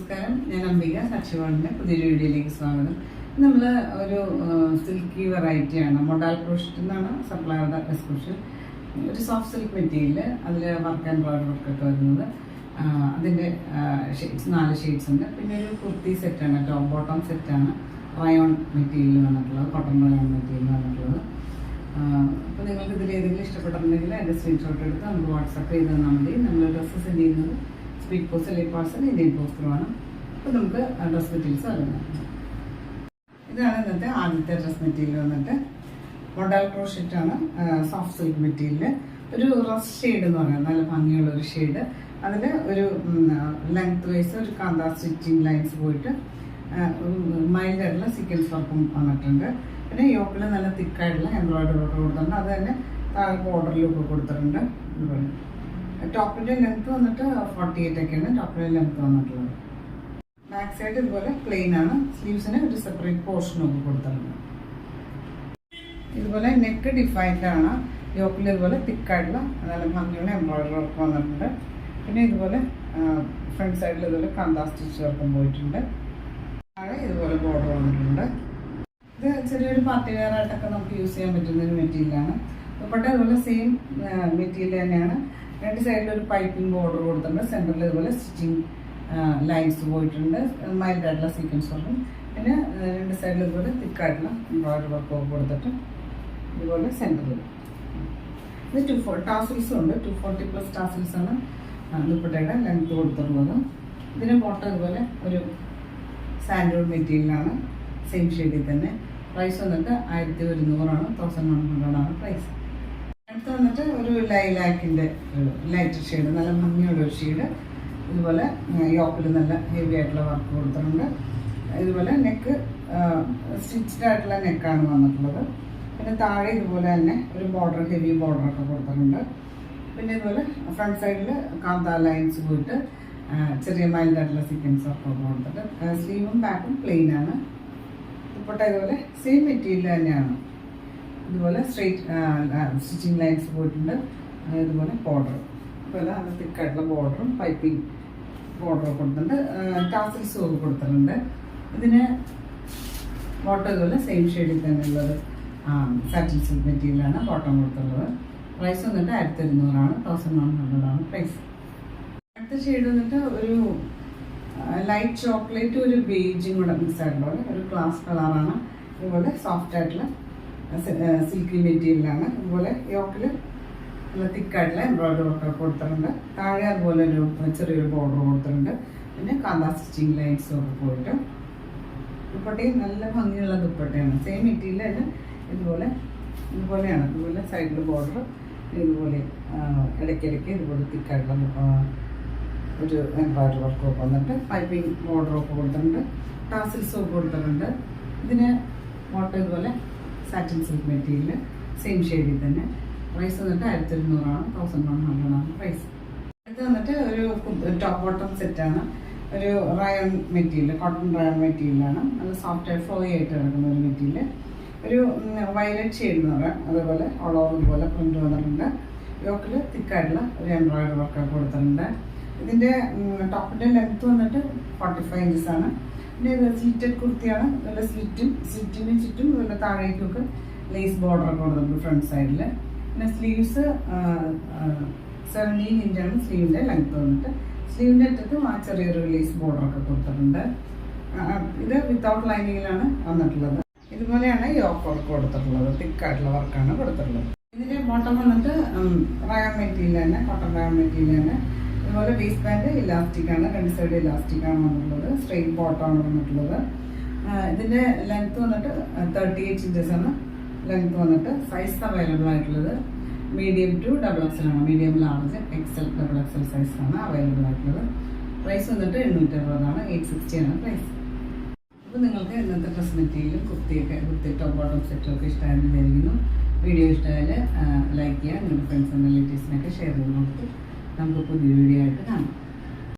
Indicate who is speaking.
Speaker 1: നമസ്കാരം, ഞാൻ അംബിക സാക്ഷിവാളിൻ്റെ പുതിയൊരു വീഡിയോയിലേക്ക് സ്വാഗതം. നമ്മൾ ഒരു സിൽക്കി വെറൈറ്റിയാണ്, മൊഡാൽ ക്രോഷറ്റ് എന്നാണ് സപ്ലൈയുടെ ഡിസ്ക്രിപ്ഷൻ. ഒരു സോഫ്റ്റ് സിൽക്ക് മെറ്റീരിയൽ, അതിൽ വർക്ക് ആൻഡ് ബ്രോഡ് വർക്കൊക്കെ വരുന്നത്. അതിൻ്റെ ഷെയ്ഡ്സ് 4 ഷെയ്ഡ്സ് ഉണ്ട്. പിന്നെ ഒരു കുർത്തി സെറ്റാണ്, ടോപ്പ് ബോട്ടം സെറ്റാണ്, റയോൺ മെറ്റീരിയൽ വന്നിട്ടുള്ളത്, കോട്ടൺ റയോൺ മെറ്റീരിയൽ വന്നിട്ടുള്ളത്. അപ്പോൾ നിങ്ങൾക്ക് ഇതിൽ ഏതെങ്കിലും ഇഷ്ടപ്പെട്ടിട്ടുണ്ടെങ്കിൽ അതിൻ്റെ സ്ക്രീൻഷോട്ട് എടുത്ത് നമുക്ക് വാട്സാപ്പ് ചെയ്ത് തന്നാൽ മതി. നമ്മൾ ഡ്രസ്സ് സെൻഡ് ചെയ്യുന്നത് സ്പീഡ് പോസ്റ്റ് അല്ലെങ്കിൽ പാർസൽ ഇന്ത്യൻ പോസ്റ്ററുമാണ്. അപ്പോൾ നമുക്ക് ഡ്രസ് മെറ്റീരിയൽസ് അറിയാം. ഇതാണ് ഇന്നത്തെ ആദ്യത്തെ ഡ്രസ് മെറ്റീരിയൽ വന്നിട്ട് മൊഡാൽ ക്രോഷറ്റാണ്, സോഫ്റ്റ് സിൽക്ക് മെറ്റീരിയൽ. ഒരു റസ്റ്റ് ഷെയ്ഡ് എന്ന് പറയുന്നത് നല്ല ഭംഗിയുള്ള ഒരു ഷെയ്ഡ്. അതിൽ ഒരു ലെങ്ത് വൈസ് ഒരു കാന്താ സ്റ്റിച്ചിങ് ലൈൻസ് പോയിട്ട് മൈൽഡ് ആയിട്ടുള്ള സീക്വൻസ് വർക്കും വന്നിട്ടുണ്ട്. പിന്നെ യോക്കിൽ നല്ല തിക്കായിട്ടുള്ള എംബ്രോയിഡറി വർക്ക് കൊടുത്തിട്ടുണ്ട്. അത് തന്നെ താഴെ ബോർഡറിലൊക്കെ കൊടുത്തിട്ടുണ്ട്. ഇതുപോലെ ടോപ്പിൻ്റെ ലെങ്ത് വന്നിട്ട് 48 ഒക്കെയാണ് ടോപ്പിൻ്റെ ലെങ്ത് വന്നിട്ടുള്ളത്. ബാക്ക് സൈഡ് ഇതുപോലെ പ്ലെയിൻ ആണ്. സ്ലീവ്സിന് ഒരു സെപ്പറേറ്റ് പോർഷനൊക്കെ കൊടുത്തിട്ടുണ്ട്. ഇതുപോലെ നെക്ക് ഡിഫൈൻഡ് ആണ്. യോക്കിൽ ഇതുപോലെ തിക്കായിട്ടുള്ള നല്ല ഭംഗിയുള്ള എംബ്രോയിഡറി വർക്ക് വന്നിട്ടുണ്ട്. പിന്നെ ഇതുപോലെ ഫ്രണ്ട് സൈഡിൽ ഇതുപോലെ കാന്താ സ്റ്റിച്ച് വർക്കും പോയിട്ടുണ്ട്. താഴെ ഇതുപോലെ ബോർഡർ വന്നിട്ടുണ്ട്. ഇത് ചെറിയൊരു പാർട്ടി വെയർ ആയിട്ടൊക്കെ നമുക്ക് യൂസ് ചെയ്യാൻ പറ്റുന്ന ഒരു മെറ്റീരിയലാണ്. ദുപ്പട്ട ഇതുപോലെ സെയിം മെറ്റീരിയൽ തന്നെയാണ്. രണ്ട് സൈഡിൽ ഒരു പൈപ്പിംഗ് ബോർഡർ കൊടുത്തിട്ടുണ്ട്. സെൻറ്ററിൽ ഇതുപോലെ സ്റ്റിച്ചിങ് ലൈൻസ് പോയിട്ടുണ്ട്, മൈൽഡ് ആയിട്ടുള്ള സീക്വൻസ് വർക്കും. പിന്നെ രണ്ട് സൈഡിൽ ഇതുപോലെ തിക്കായിട്ടുള്ള എംബ്രോയിഡറി വർക്കൊക്കെ കൊടുത്തിട്ട് ഇതുപോലെ സെൻറ്ററിൽ ഇത് 240 ടാസിൽസും ഉണ്ട്. 240+ ടാസിൽസാണ് ദുപ്പട്ടയുടെ ലെങ്ത് കൊടുത്തിട്ടുള്ളത്. ഇതിന് ബോട്ടം ഇതുപോലെ ഒരു സാൻഡൂൺ മെറ്റീരിയലാണ്, സെയിം ഷെയ്ഡിൽ തന്നെ. പ്രൈസ് വന്നിട്ട് 1100 1100 പ്രൈസ്. അടുത്ത് വന്നിട്ട് ഒരു ലൈലാക്കിൻ്റെ ഒരു ലൈറ്റർ ഷെയ്ഡ്, നല്ല ഭംഗിയുള്ള ഒരു ഷെയ്ഡ്. ഇതുപോലെ യോക്കിൽ നല്ല ഹെവി ആയിട്ടുള്ള വർക്ക് കൊടുത്തിട്ടുണ്ട്. ഇതുപോലെ നെക്ക് സ്റ്റിച്ച്ഡ് ആയിട്ടുള്ള നെക്കാണ് വന്നിട്ടുള്ളത്. പിന്നെ താഴെ ഇതുപോലെ തന്നെ ഒരു ബോർഡർ, ഹെവി ബോർഡറൊക്കെ കൊടുത്തിട്ടുണ്ട്. പിന്നെ ഇതുപോലെ ഫ്രണ്ട് സൈഡിൽ കാന്താ ലൈൻസ് പോയിട്ട് ചെറിയ മൈൽഡ് ആയിട്ടുള്ള സീക്വൻസ് ഒക്കെ കൊടുത്തിട്ട് സ്ലീവും ബാക്കും പ്ലെയിൻ ആണ്. ദുപ്പട്ട ഇതുപോലെ സെയിം മെറ്റീരിയൽ തന്നെയാണ്. ഇതുപോലെ സ്ട്രെയിറ്റ് സ്റ്റിച്ചിങ് ലൈൻസ് പോയിട്ടുണ്ട്. ഇതുപോലെ ബോർഡർ ഇതുപോലെ നല്ല തിക്കായിട്ടുള്ള ബോർഡറും പൈപ്പിംഗ് ബോർഡറും കൊടുത്തിട്ടുണ്ട്. ടാസിൽസും ഒക്കെ കൊടുത്തിട്ടുണ്ട്. ഇതിന് ബോട്ടം ഇതുപോലെ സെയിം ഷെയ്ഡിൽ തന്നെ ഉള്ളത് സാറ്റിൻ സിൽക്ക് മെറ്റീരിയലാണ് ബോട്ടം കൊടുത്തുള്ളത്. പ്രൈസ് വന്നിട്ട് 1100 1100 പ്രൈസ്. അടുത്ത ഷെയ്ഡ് വന്നിട്ട് ഒരു ലൈറ്റ് ചോക്ലേറ്റ് ഒരു ബേജും കൂടെ മിക്സ് ആയിട്ടുള്ള ഒരു ക്ലാസ് കളറാണ്. ഇതുപോലെ സോഫ്റ്റ് ആയിട്ടുള്ള സിൽക്കി മെറ്റീരിയലാണ്. ഇതുപോലെ യോക്കിൽ നല്ല തിക്കായിട്ടുള്ള എംബ്രോയിഡറി വർക്ക് കൊടുത്തിട്ടുണ്ട്. താഴെ അതുപോലെ ഒരു ചെറിയൊരു ബോർഡർ കൊടുത്തിട്ടുണ്ട്. പിന്നെ കാന്താ സ്റ്റിച്ചിങ് ലൈൻസും ഒക്കെ പോയിട്ട് ദുപ്പട്ടയും നല്ല ഭംഗിയുള്ള ദുപ്പട്ടയാണ്. സെയിം മെറ്റീരിയൽ തന്നെ ഇതുപോലെയാണ്. ഇതുപോലെ സൈഡിൽ ബോർഡർ ഇതുപോലെ ഇടയ്ക്കിടയ്ക്ക് ഇതുപോലെ തിക്കായിട്ടുള്ള ഒരു എംബ്രോയിഡറി വർക്കൊക്കെ വന്നിട്ട് പൈപ്പിംഗ് ബോർഡറൊക്കെ കൊടുത്തിട്ടുണ്ട്. ടാസിൽസും കൊടുത്തിട്ടുണ്ട്. ഇതിന് ബോട്ടം ഇതുപോലെ സാറ്റിൻ സിൽക്ക് മെറ്റീരിയൽ സെയിം ഷെയ്ഡിൽ തന്നെ. പ്രൈസ് വന്നിട്ട് 1100 1100 പ്രൈസ്. അടുത്ത് വന്നിട്ട് ഒരു ടോപ്പ് ബോട്ടം സെറ്റാണ്. ഒരു റയോൺ മെറ്റീരിയൽ, കോട്ടൺ റയോൺ മെറ്റീരിയലാണ്. നല്ല സോഫ്റ്റ് ഫ്ലോയി ആയിട്ട് കിടക്കുന്ന ഒരു മെറ്റീരിയൽ. ഒരു വയലറ്റ് ഷെയ്ഡ് എന്ന് പറയാം. അതേപോലെ ഓൾ ഓവർ ഇതുപോലെ പ്രിന്റ് വന്നിട്ടുണ്ട്. യോക്കിൽ തിക്കായിട്ടുള്ള ഒരു എംബ്രോയിഡറി വർക്കൊക്കെ കൊടുത്തിട്ടുണ്ട്. ഇതിൻ്റെ ടോപ്പിൻ്റെ ലെങ്ത്ത് വന്നിട്ട് 45 ഇഞ്ചസാണ്. പിന്നെ ഇത് സ്ലിറ്റഡ് കുർത്തിയാണ്. നല്ല സ്ലിറ്റിന് ചുറ്റും ഇതുപോലെ താഴേക്കൊക്കെ ലേസ് ബോർഡറൊക്കെ കൊടുത്തിട്ടുണ്ട് ഫ്രണ്ട് സൈഡിൽ. പിന്നെ സ്ലീവ്സ് 17 ഇഞ്ചാണ് സ്ലീവിൻ്റെ ലെങ്ത്ത് വന്നിട്ട്. സ്ലീവിൻ്റെ അറ്റത്ത് ചെറിയൊരു ലേസ് ബോർഡറൊക്കെ കൊടുത്തിട്ടുണ്ട്. ഇത് വിത്തൗട്ട് ലൈനിങ്ങിലാണ് വന്നിട്ടുള്ളത്. ഇതുപോലെയാണ് യോക്ക് വർക്ക് കൊടുത്തിട്ടുള്ളത്. തിക്കായിട്ടുള്ള വർക്കാണ് കൊടുത്തിട്ടുള്ളത്. ഇതിൻ്റെ ബോട്ടം വന്നിട്ട് റയോൺ മെറ്റീരിയൽ തന്നെ, കോട്ടൺ റയോൺ മെറ്റീരിയൽ തന്നെ. അതുപോലെ വേസ്റ്റ് ബാൻഡ് ഇലാസ്റ്റിക്കാണ്, രണ്ട് സൈഡ് ഇലാസ്റ്റിക്കാണ് വന്നിട്ടുള്ളത്. സ്ട്രെയിറ്റ് ബോട്ടമാണ് വന്നിട്ടുള്ളത്. ഇതിൻ്റെ ലെങ്ത്ത് വന്നിട്ട് 38 ഇഞ്ചസാണ് ലെങ്ത്ത് വന്നിട്ട്. സൈസ് അവൈലബിൾ ആയിട്ടുള്ളത് മീഡിയം ടു XXL ആണ്. മീഡിയം ലാർജ് XL XXL സൈസാണ് അവൈലബിൾ ആയിട്ടുള്ളത്. പ്രൈസ് വന്നിട്ട് 860 860 പ്രൈസ്. അപ്പോൾ നിങ്ങൾക്ക് ഇന്നത്തെ ഡ്രസ് മെറ്റീരിയലും കുർത്തി ടോപ്പ് ബോട്ടം സെറ്റൊക്കെ ഇഷ്ടമായെന്ന് വിചാരിക്കുന്നു. വീഡിയോ ഇഷ്ടമായാൽ ലൈക്ക് ചെയ്യുക. നിങ്ങളുടെ ഫ്രണ്ട്സ് ആൻഡ് റിലേറ്റീവ്സിനൊക്കെ ഷെയർ ചെയ്ത് കൊടുത്ത് നമുക്ക് പുതിയ വീഡിയോ ആയിട്ട് കാണാം.